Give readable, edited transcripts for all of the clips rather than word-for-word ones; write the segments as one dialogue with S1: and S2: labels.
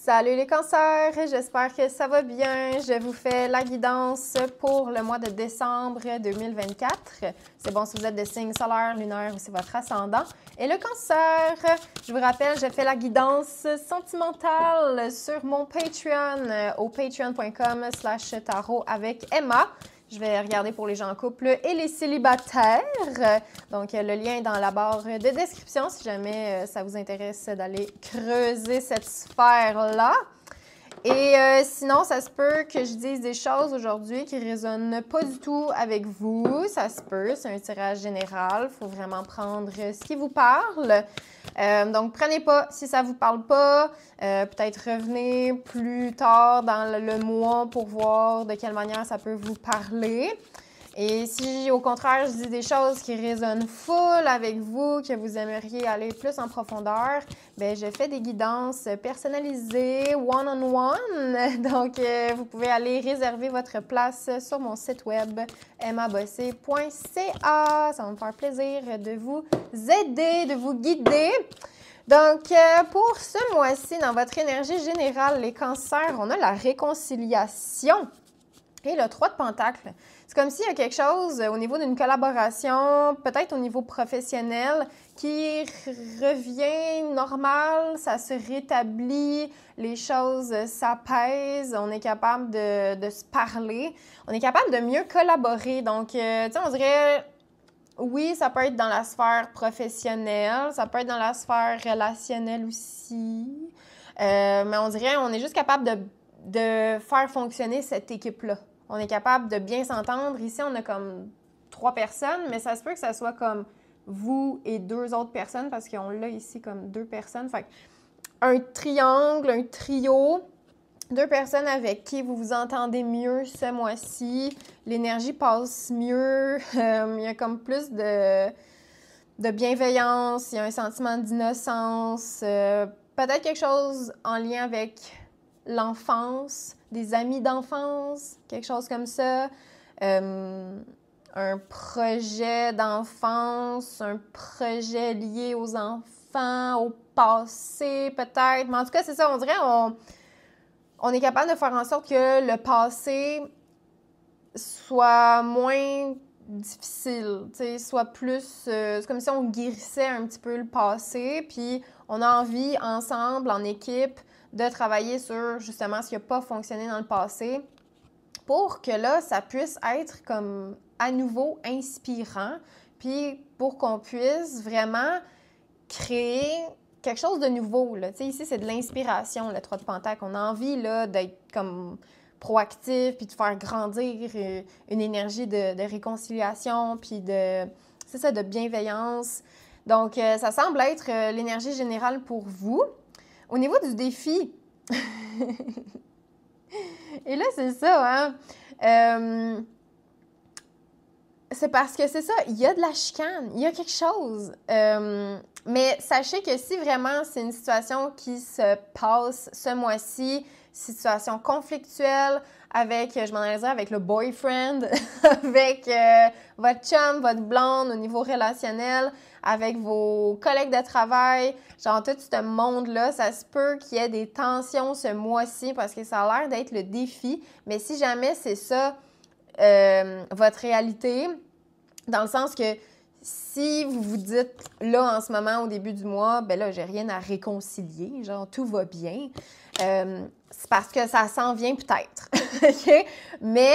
S1: Salut les cancers, j'espère que ça va bien. Je vous fais la guidance pour le mois de décembre 2024. C'est bon si vous êtes de signe solaire, lunaire ou c'est votre ascendant. Et le cancer, je vous rappelle, je fais la guidance sentimentale sur mon Patreon au patreon.com/tarot avec Emma. Je vais regarder pour les gens en couple et les célibataires. Donc, le lien est dans la barre de description si jamais ça vous intéresse d'aller creuser cette sphère-là. Et sinon, ça se peut que je dise des choses aujourd'hui qui ne résonnent pas du tout avec vous. Ça se peut, c'est un tirage général. Il faut vraiment prendre ce qui vous parle. Donc, prenez pas si ça ne vous parle pas. Peut-être revenez plus tard dans le mois pour voir de quelle manière ça peut vous parler. Et si, au contraire, je dis des choses qui résonnent full avec vous, que vous aimeriez aller plus en profondeur, bien, je fais des guidances personnalisées, one-on-one. Donc, vous pouvez aller réserver votre place sur mon site web emmabossé.ca. Ça va me faire plaisir de vous aider, de vous guider. Donc, pour ce mois-ci, dans votre énergie générale, les cancers, on a la réconciliation et le 3 de Pentacles. C'est comme s'il y a quelque chose au niveau d'une collaboration, peut-être au niveau professionnel, qui revient normal, ça se rétablit, les choses s'apaisent, on est capable de se parler, on est capable de mieux collaborer. Donc, tu sais, on dirait, oui, ça peut être dans la sphère professionnelle, ça peut être dans la sphère relationnelle aussi, mais on dirait, on est juste capable de faire fonctionner cette équipe-là. On est capable de bien s'entendre. Ici, on a comme 3 personnes, mais ça se peut que ça soit comme vous et 2 autres personnes parce qu'on l'a ici comme 2 personnes. Fait un triangle, un trio, 2 personnes avec qui vous vous entendez mieux ce mois-ci. L'énergie passe mieux. Il y a comme plus de bienveillance. Il y a un sentiment d'innocence. Peut-être quelque chose en lien avec l'enfance, des amis d'enfance, quelque chose comme ça. Un projet d'enfance, un projet lié aux enfants, au passé peut-être. Mais en tout cas, c'est ça, on dirait on est capable de faire en sorte que le passé soit moins difficile, soit plus... c'est comme si on guérissait un petit peu le passé, puis on a envie, ensemble, en équipe, de travailler sur, justement, ce qui n'a pas fonctionné dans le passé pour que là, ça puisse être comme à nouveau inspirant, puis pour qu'on puisse vraiment créer quelque chose de nouveau. Là. Ici, c'est de l'inspiration, le 3 de Pentacle. On a envie là, d'être comme proactif, puis de faire grandir une énergie de réconciliation, puis c'est ça, de bienveillance. Donc, ça semble être l'énergie générale pour vous. Au niveau du défi, et là, c'est ça, hein? C'est parce que c'est ça, il y a de la chicane, il y a quelque chose. Mais sachez que si vraiment c'est une situation qui se passe ce mois-ci, situation conflictuelle avec, je m'en allais dire, avec le boyfriend, avec votre chum, votre blonde au niveau relationnel, avec vos collègues de travail, genre tout ce monde-là, ça se peut qu'il y ait des tensions ce mois-ci parce que ça a l'air d'être le défi. Mais si jamais c'est ça, votre réalité, dans le sens que si vous vous dites, là, en ce moment, au début du mois, ben là, j'ai rien à réconcilier, genre, tout va bien, c'est parce que ça s'en vient peut-être, OK? Mais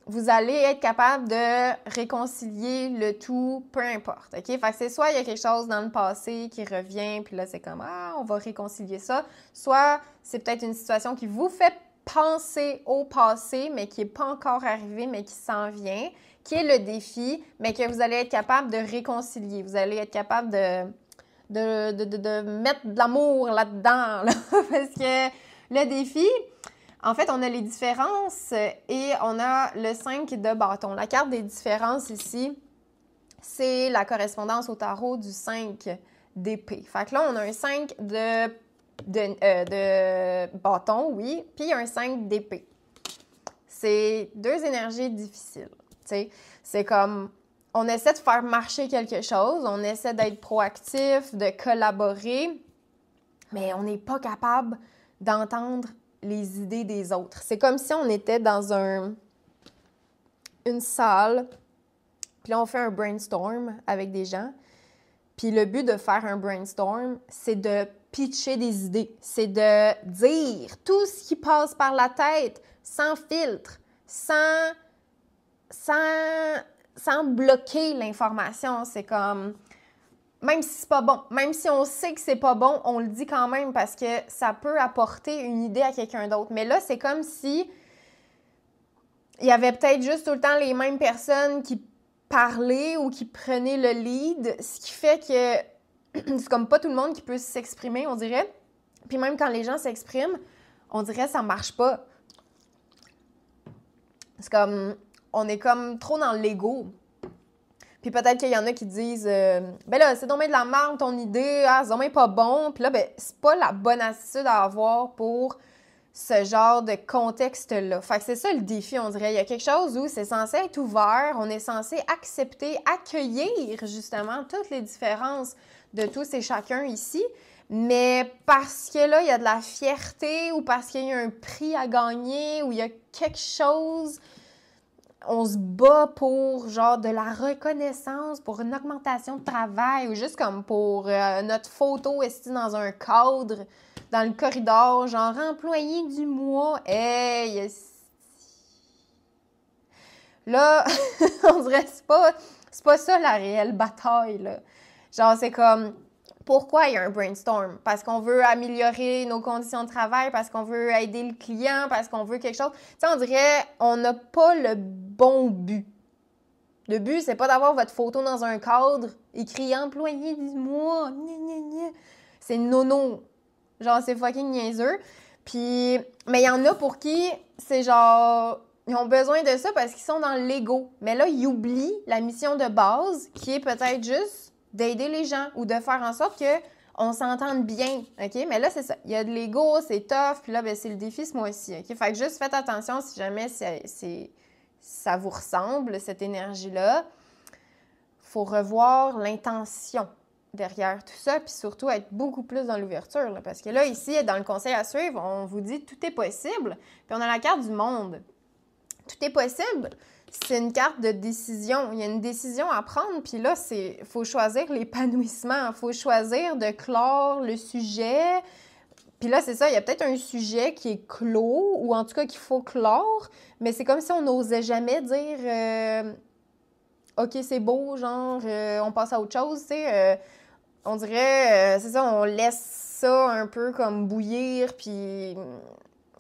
S1: vous allez être capable de réconcilier le tout, peu importe, OK? Fait que c'est soit il y a quelque chose dans le passé qui revient, puis là, c'est comme, ah, on va réconcilier ça, soit c'est peut-être une situation qui vous fait penser au passé, mais qui n'est pas encore arrivé, mais qui s'en vient, qui est le défi, mais que vous allez être capable de réconcilier. Vous allez être capable de mettre de l'amour là-dedans, là, parce que le défi, en fait, on a les différences et on a le 5 de bâton. La carte des différences ici, c'est la correspondance au tarot du 5 d'épée. Fait que là, on a un 5 de bâton, oui, puis un 5 d'épée. C'est 2 énergies difficiles. C'est comme, on essaie de faire marcher quelque chose, on essaie d'être proactif, de collaborer, mais on n'est pas capable d'entendre les idées des autres. C'est comme si on était dans une salle, puis là, on fait un brainstorm avec des gens. Puis le but de faire un brainstorm, c'est de pitcher des idées. C'est de dire tout ce qui passe par la tête, sans filtre, sans bloquer l'information. C'est comme, même si c'est pas bon, même si on sait que c'est pas bon, on le dit quand même parce que ça peut apporter une idée à quelqu'un d'autre. Mais là, c'est comme si il y avait peut-être juste tout le temps les mêmes personnes qui parlaient ou qui prenaient le lead, ce qui fait que c'est comme pas tout le monde qui peut s'exprimer, on dirait. Puis même quand les gens s'expriment, on dirait que ça marche pas. C'est comme, on est comme trop dans l'ego. Puis peut-être qu'il y en a qui disent ben là, c'est dommage de la merde ton idée, c'est dommage pas bon. Puis là, ben, c'est pas la bonne attitude à avoir pour ce genre de contexte-là. Fait que c'est ça le défi, on dirait. Il y a quelque chose où c'est censé être ouvert, on est censé accepter, accueillir justement toutes les différences de tous et chacun ici. Mais parce que là, il y a de la fierté ou parce qu'il y a un prix à gagner ou il y a quelque chose, on se bat pour genre de la reconnaissance, pour une augmentation de travail ou juste comme pour notre photo ici dans un cadre, dans le corridor, genre employé du mois. Hey! Là, on dirait que c'est pas ça la réelle bataille, là. Genre, c'est comme, pourquoi il y a un brainstorm? Parce qu'on veut améliorer nos conditions de travail, parce qu'on veut aider le client, parce qu'on veut quelque chose. Tu sais, on dirait, on n'a pas le bon but. Le but, c'est pas d'avoir votre photo dans un cadre écrit « employé du mois ». C'est nono. Genre, c'est fucking niaiseux. Puis, mais il y en a pour qui c'est genre, ils ont besoin de ça parce qu'ils sont dans l'ego. Mais là, ils oublient la mission de base qui est peut-être juste d'aider les gens ou de faire en sorte qu'on s'entende bien, OK? Mais là, c'est ça. Il y a de l'ego, c'est tough, puis là, ben, c'est le défi ce mois-ci, OK? Fait que juste faites attention si jamais ça vous ressemble, cette énergie-là. Faut revoir l'intention derrière tout ça, puis surtout être beaucoup plus dans l'ouverture. Là, parce que là, ici, dans le conseil à suivre, on vous dit tout est possible, puis on a la carte du monde. Tout est possible, c'est une carte de décision. Il y a une décision à prendre, puis là, il faut choisir l'épanouissement. Il faut choisir de clore le sujet. Puis là, c'est ça, il y a peut-être un sujet qui est clos, ou en tout cas qu'il faut clore, mais c'est comme si on n'osait jamais dire OK, c'est beau, genre, on passe à autre chose, tu sais. On dirait, c'est ça, on laisse ça un peu comme bouillir, puis...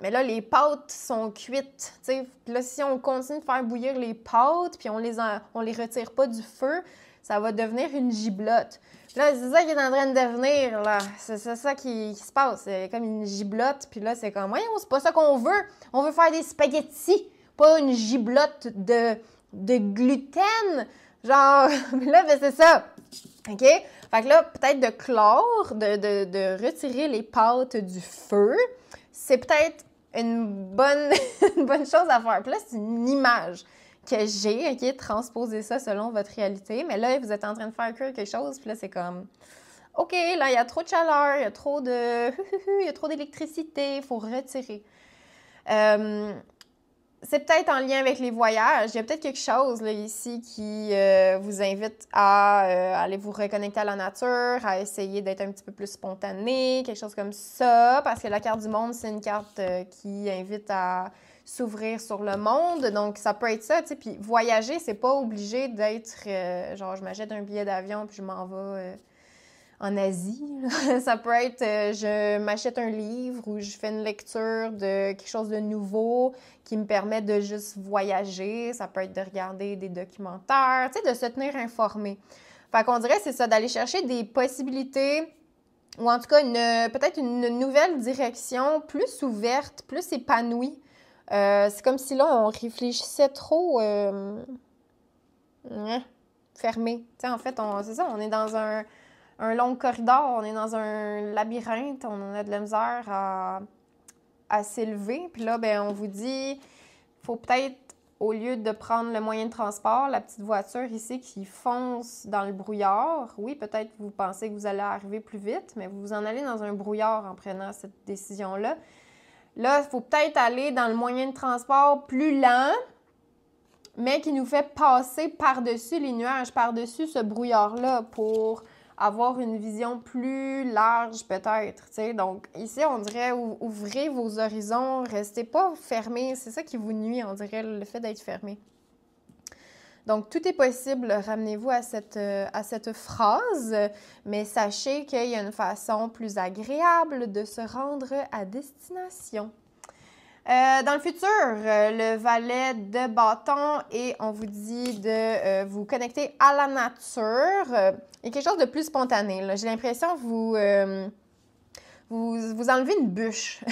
S1: Mais là, les pâtes sont cuites, tu sais. Puis là, si on continue de faire bouillir les pâtes, puis on les retire pas du feu, ça va devenir une giblotte. Puis là, c'est ça qui est en train de devenir, là. C'est ça qui se passe. C'est comme une giblotte, puis là, c'est comme, voyons, c'est pas ça qu'on veut. On veut faire des spaghettis, pas une giblotte de gluten. Genre, là, ben c'est ça. OK? Fait que là, peut-être de clore, de retirer les pâtes du feu, c'est peut-être une bonne, une bonne chose à faire. Puis là, c'est une image que j'ai, OK? Transposer ça selon votre réalité. Mais là, vous êtes en train de faire cuire quelque chose, puis là, c'est comme... OK, là, il y a trop de chaleur, il y a trop il y a trop d'électricité, il faut retirer. C'est peut-être en lien avec les voyages. Il y a peut-être quelque chose là, ici qui vous invite à aller vous reconnecter à la nature, à essayer d'être un petit peu plus spontané, quelque chose comme ça, parce que la carte du monde, c'est une carte qui invite à s'ouvrir sur le monde. Donc, ça peut être ça, tu sais. Puis voyager, c'est pas obligé d'être genre, je m'achète un billet d'avion puis je m'en vais... en Asie. Ça peut être, je m'achète un livre ou je fais une lecture de quelque chose de nouveau qui me permet de juste voyager. Ça peut être de regarder des documentaires, tu sais, de se tenir informé. Fait qu'on dirait, c'est ça, d'aller chercher des possibilités ou en tout cas, peut-être une nouvelle direction plus ouverte, plus épanouie. C'est comme si là, on réfléchissait trop fermé. Tu sais, en fait, c'est ça, on est dans un long corridor, on est dans un labyrinthe, on a de la misère à s'élever. Puis là, ben on vous dit, faut peut-être au lieu de prendre le moyen de transport, la petite voiture ici qui fonce dans le brouillard, oui, peut-être vous pensez que vous allez arriver plus vite, mais vous en allez dans un brouillard en prenant cette décision-là. Là, il faut peut-être aller dans le moyen de transport plus lent, mais qui nous fait passer par-dessus les nuages, par-dessus ce brouillard-là pour avoir une vision plus large peut-être, tu sais. Donc ici, on dirait ouvrez vos horizons, restez pas fermés, c'est ça qui vous nuit, on dirait, le fait d'être fermé. Donc, tout est possible, ramenez-vous à cette phrase, mais sachez qu'il y a une façon plus agréable de se rendre à destination. Dans le futur, le valet de bâton et on vous dit de vous connecter à la nature. Il y a quelque chose de plus spontané. J'ai l'impression que vous enlevez une bûche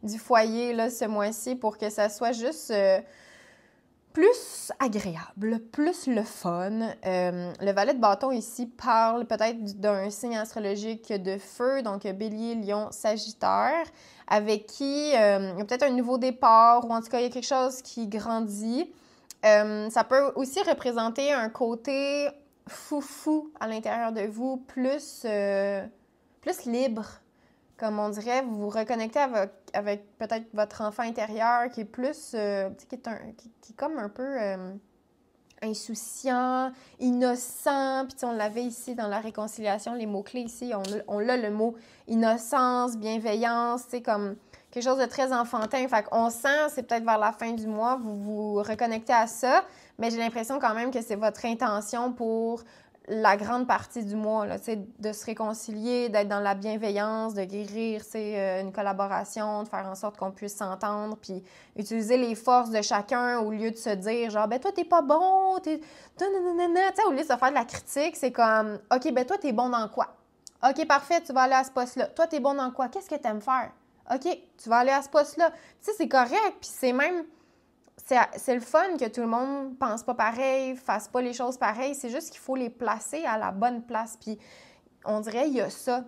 S1: du foyer là, ce mois-ci pour que ça soit juste plus agréable, plus le fun. Le valet de bâton ici parle peut-être d'un signe astrologique de feu, donc Bélier, Lion, Sagittaire, avec qui il y a peut-être un nouveau départ ou en tout cas il y a quelque chose qui grandit. Ça peut aussi représenter un côté foufou à l'intérieur de vous, plus libre. Comme on dirait, vous vous reconnectez avec peut-être votre enfant intérieur qui est plus, qui est comme un peu insouciant, innocent. Puis on l'avait ici dans la réconciliation, les mots-clés ici, on a le mot innocence, bienveillance, c'est comme quelque chose de très enfantin. Fait qu'on sent, c'est peut-être vers la fin du mois, vous vous reconnectez à ça, mais j'ai l'impression quand même que c'est votre intention pour la grande partie du mois, là, de se réconcilier, d'être dans la bienveillance, de guérir une collaboration, de faire en sorte qu'on puisse s'entendre, puis utiliser les forces de chacun au lieu de se dire genre, ben toi, t'es pas bon, t'es. Au lieu de se faire de la critique, c'est comme, OK, ben toi, t'es bon dans quoi? OK, parfait, tu vas aller à ce poste-là. Toi, t'es bon dans quoi? Qu'est-ce que t'aimes faire? OK, tu vas aller à ce poste-là. Tu sais, c'est correct, puis c'est même. C'est le fun que tout le monde pense pas pareil, fasse pas les choses pareilles. C'est juste qu'il faut les placer à la bonne place. Puis on dirait il y a ça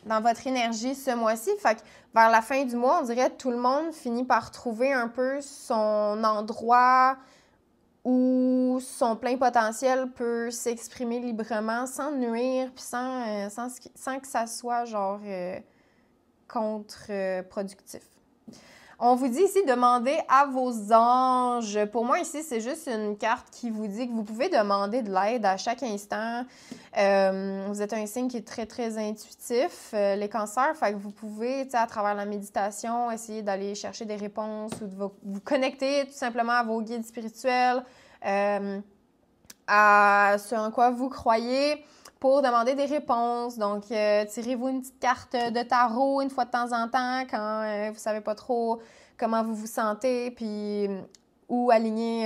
S1: dans votre énergie ce mois-ci. Fait que vers la fin du mois, on dirait que tout le monde finit par trouver un peu son endroit où son plein potentiel peut s'exprimer librement sans nuire puis sans que ça soit genre contre-productif. On vous dit ici, demandez à vos anges. Pour moi, ici, c'est juste une carte qui vous dit que vous pouvez demander de l'aide à chaque instant. Vous êtes un signe qui est très, très intuitif, les cancers. Fait que vous pouvez, à travers la méditation, essayer d'aller chercher des réponses ou de vous connecter tout simplement à vos guides spirituels, à ce en quoi vous croyez, pour demander des réponses. Donc, tirez-vous une petite carte de tarot une fois de temps en temps quand vous savez pas trop comment vous vous sentez, puis où aligner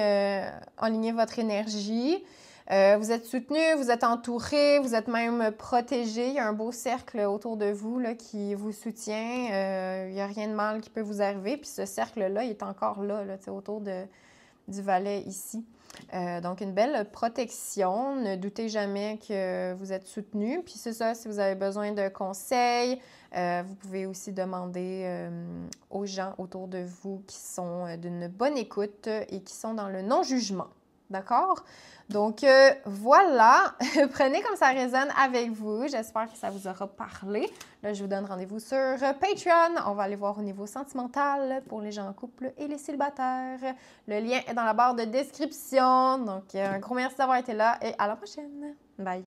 S1: votre énergie. Vous êtes soutenu, vous êtes entouré, vous êtes même protégé. Il y a un beau cercle autour de vous là, qui vous soutient. Il n'y a rien de mal qui peut vous arriver. Puis ce cercle-là, il est encore là autour du valet ici. Donc, une belle protection. Ne doutez jamais que vous êtes soutenu. Puis c'est ça, si vous avez besoin de conseils, vous pouvez aussi demander aux gens autour de vous qui sont d'une bonne écoute et qui sont dans le non-jugement. D'accord? Donc, voilà. Prenez comme ça résonne avec vous. J'espère que ça vous aura parlé. Là, je vous donne rendez-vous sur Patreon. On va aller voir au niveau sentimental pour les gens en couple et les célibataires. Le lien est dans la barre de description. Donc, un gros merci d'avoir été là et à la prochaine. Bye!